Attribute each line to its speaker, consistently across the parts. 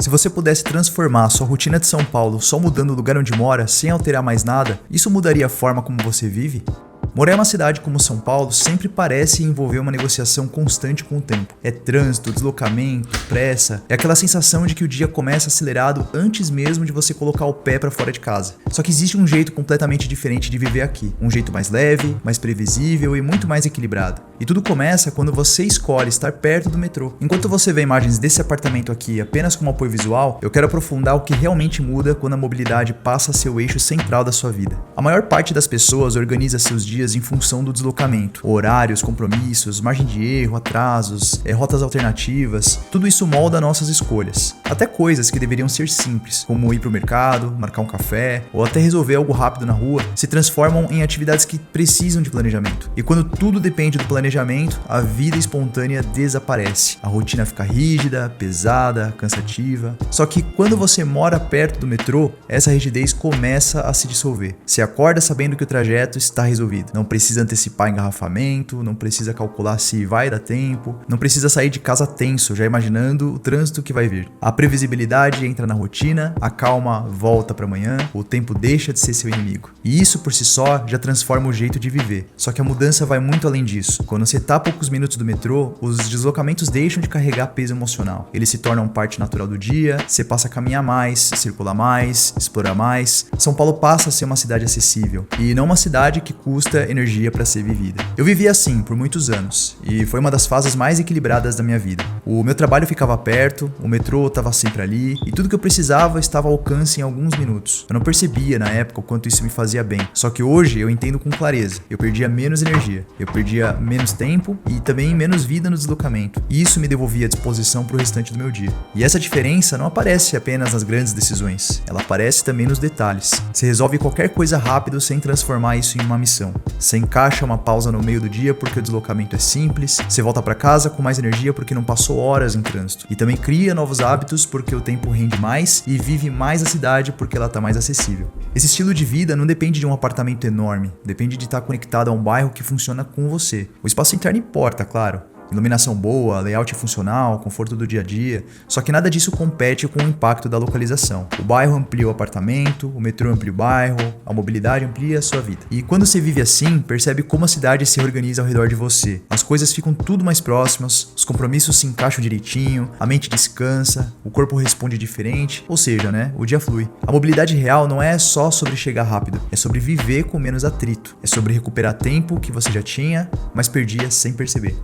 Speaker 1: Se você pudesse transformar a sua rotina de São Paulo só mudando o lugar onde mora, sem alterar mais nada, isso mudaria a forma como você vive? Morar em uma cidade como São Paulo sempre parece envolver uma negociação constante com o tempo. É trânsito, deslocamento, pressa, é aquela sensação de que o dia começa acelerado antes mesmo de você colocar o pé pra fora de casa. Só que existe um jeito completamente diferente de viver aqui. Um jeito mais leve, mais previsível e muito mais equilibrado. E tudo começa quando você escolhe estar perto do metrô. Enquanto você vê imagens desse apartamento aqui apenas como apoio visual, eu quero aprofundar o que realmente muda quando a mobilidade passa a ser o eixo central da sua vida. A maior parte das pessoas organiza seus dias em função do deslocamento. Horários, compromissos, margem de erro, atrasos, rotas alternativas, tudo isso molda nossas escolhas. Até coisas que deveriam ser simples, como ir pro mercado, marcar um café, ou até resolver algo rápido na rua, se transformam em atividades que precisam de planejamento. E quando tudo depende do planejamento, a vida espontânea desaparece. A rotina fica rígida, pesada, cansativa. Só que quando você mora perto do metrô, essa rigidez começa a se dissolver. Você acorda sabendo que o trajeto está resolvido. Não precisa antecipar engarrafamento, não precisa calcular se vai dar tempo, não precisa sair de casa tenso, já imaginando o trânsito que vai vir. A previsibilidade entra na rotina, a calma volta para amanhã, o tempo deixa de ser seu inimigo. E isso por si só já transforma o jeito de viver. Só que a mudança vai muito além disso. Quando você está a poucos minutos do metrô, os deslocamentos deixam de carregar peso emocional. Eles se tornam parte natural do dia, você passa a caminhar mais, circular mais, explorar mais. São Paulo passa a ser uma cidade acessível e não uma cidade que custa energia para ser vivida. Eu vivi assim por muitos anos e foi uma das fases mais equilibradas da minha vida. O meu trabalho ficava perto, o metrô estava sempre ali e tudo que eu precisava estava ao alcance em alguns minutos. Eu não percebia na época o quanto isso me fazia bem. Só que hoje eu entendo com clareza. Eu perdia menos energia, eu perdia menos tempo e também menos vida no deslocamento. E isso me devolvia a disposição para o restante do meu dia. E essa diferença não aparece apenas nas grandes decisões, ela aparece também nos detalhes. Você resolve qualquer coisa rápido sem transformar isso em uma missão. Você encaixa uma pausa no meio do dia porque o deslocamento é simples, você volta para casa com mais energia porque não passou horas em trânsito. E também cria novos hábitos porque o tempo rende mais e vive mais a cidade porque ela está mais acessível. Esse estilo de vida não depende de um apartamento enorme, depende de estar conectado a um bairro que funciona com você. O espaço interno importa, claro. Iluminação boa, layout funcional, conforto do dia a dia, só que nada disso compete com o impacto da localização. O bairro amplia o apartamento, o metrô amplia o bairro, a mobilidade amplia a sua vida. E quando você vive assim, percebe como a cidade se organiza ao redor de você. As coisas ficam tudo mais próximas, os compromissos se encaixam direitinho, a mente descansa, o corpo responde diferente, ou seja, o dia flui. A mobilidade real não é só sobre chegar rápido, é sobre viver com menos atrito, é sobre recuperar tempo que você já tinha, mas perdia sem perceber.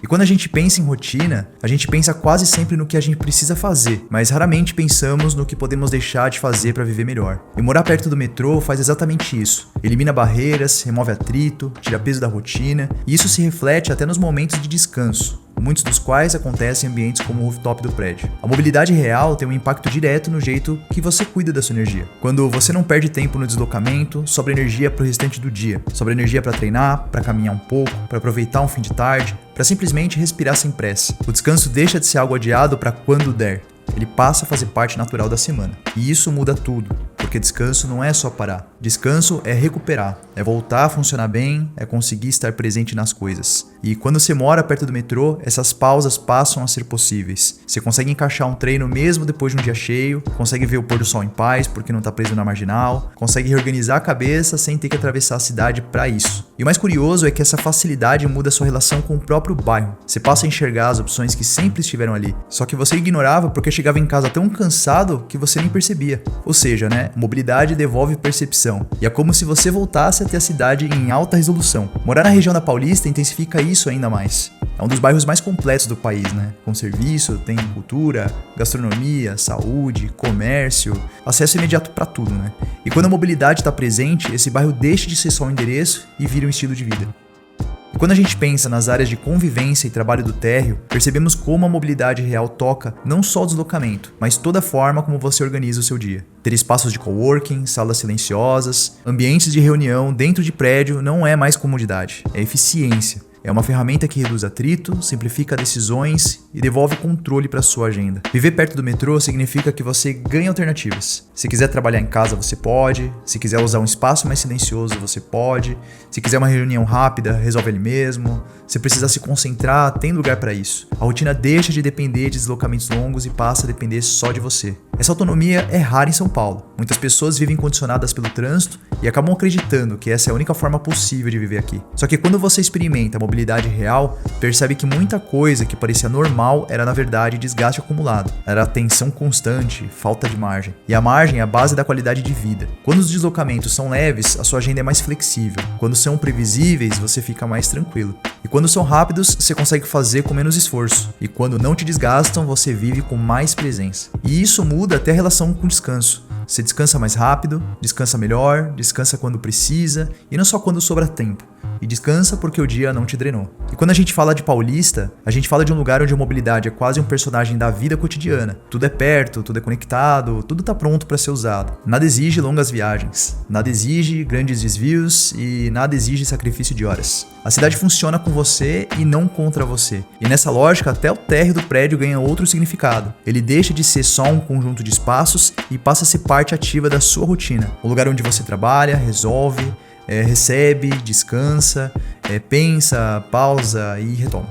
Speaker 1: E quando a gente pensa em rotina, a gente pensa quase sempre no que a gente precisa fazer, mas raramente pensamos no que podemos deixar de fazer para viver melhor. E morar perto do metrô faz exatamente isso. Elimina barreiras, remove atrito, tira peso da rotina, e isso se reflete até nos momentos de descanso, muitos dos quais acontecem em ambientes como o rooftop do prédio. A mobilidade real tem um impacto direto no jeito que você cuida da sua energia. Quando você não perde tempo no deslocamento, sobra energia para o restante do dia. Sobra energia para treinar, para caminhar um pouco, para aproveitar um fim de tarde, para simplesmente respirar sem pressa. O descanso deixa de ser algo adiado para quando der. Ele passa a fazer parte natural da semana. E isso muda tudo, porque descanso não é só parar. Descanso é recuperar, é voltar a funcionar bem, é conseguir estar presente nas coisas. E quando você mora perto do metrô, essas pausas passam a ser possíveis. Você consegue encaixar um treino mesmo depois de um dia cheio, consegue ver o pôr do sol em paz porque não está preso na marginal, consegue reorganizar a cabeça sem ter que atravessar a cidade para isso. E o mais curioso é que essa facilidade muda a sua relação com o próprio bairro. Você passa a enxergar as opções que sempre estiveram ali, só que você ignorava porque chegava em casa tão cansado que você nem percebia. Ou seja, mobilidade devolve percepção. E é como se você voltasse a ter a cidade em alta resolução. Morar na região da Paulista intensifica isso ainda mais. É um dos bairros mais completos do país, Com serviço, tem cultura, gastronomia, saúde, comércio, acesso imediato para tudo, E quando a mobilidade está presente, esse bairro deixa de ser só um endereço e vira um estilo de vida. E quando a gente pensa nas áreas de convivência e trabalho do térreo, percebemos como a mobilidade real toca não só o deslocamento, mas toda a forma como você organiza o seu dia. Ter espaços de coworking, salas silenciosas, ambientes de reunião dentro de prédio não é mais comodidade, é eficiência. É uma ferramenta que reduz atrito, simplifica decisões e devolve controle para sua agenda. Viver perto do metrô significa que você ganha alternativas. Se quiser trabalhar em casa, você pode. Se quiser usar um espaço mais silencioso, você pode. Se quiser uma reunião rápida, resolve ali mesmo. Se precisar se concentrar, tem lugar para isso. A rotina deixa de depender de deslocamentos longos e passa a depender só de você. Essa autonomia é rara em São Paulo. Muitas pessoas vivem condicionadas pelo trânsito e acabam acreditando que essa é a única forma possível de viver aqui. Só que quando você experimenta a mobilidade real, percebe que muita coisa que parecia normal era na verdade desgaste acumulado. Era tensão constante, falta de margem. E a margem é a base da qualidade de vida. Quando os deslocamentos são leves, a sua agenda é mais flexível. Quando são previsíveis, você fica mais tranquilo. E quando são rápidos, você consegue fazer com menos esforço. E quando não te desgastam, você vive com mais presença. E isso muda até a relação com o descanso. Você descansa mais rápido, descansa melhor, descansa quando precisa e não só quando sobra tempo. E descansa porque o dia não te drenou. E quando a gente fala de Paulista, a gente fala de um lugar onde a mobilidade é quase um personagem da vida cotidiana. Tudo é perto, tudo é conectado, tudo tá pronto para ser usado. Nada exige longas viagens, nada exige grandes desvios e nada exige sacrifício de horas. A cidade funciona com você e não contra você. E nessa lógica, até o térreo do prédio ganha outro significado. Ele deixa de ser só um conjunto de espaços e passa a ser parte ativa da sua rotina. O lugar onde você trabalha, resolve, recebe, descansa, pensa, pausa e retoma.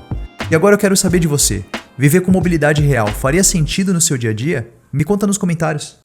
Speaker 1: E agora eu quero saber de você. Viver com mobilidade real faria sentido no seu dia a dia? Me conta nos comentários.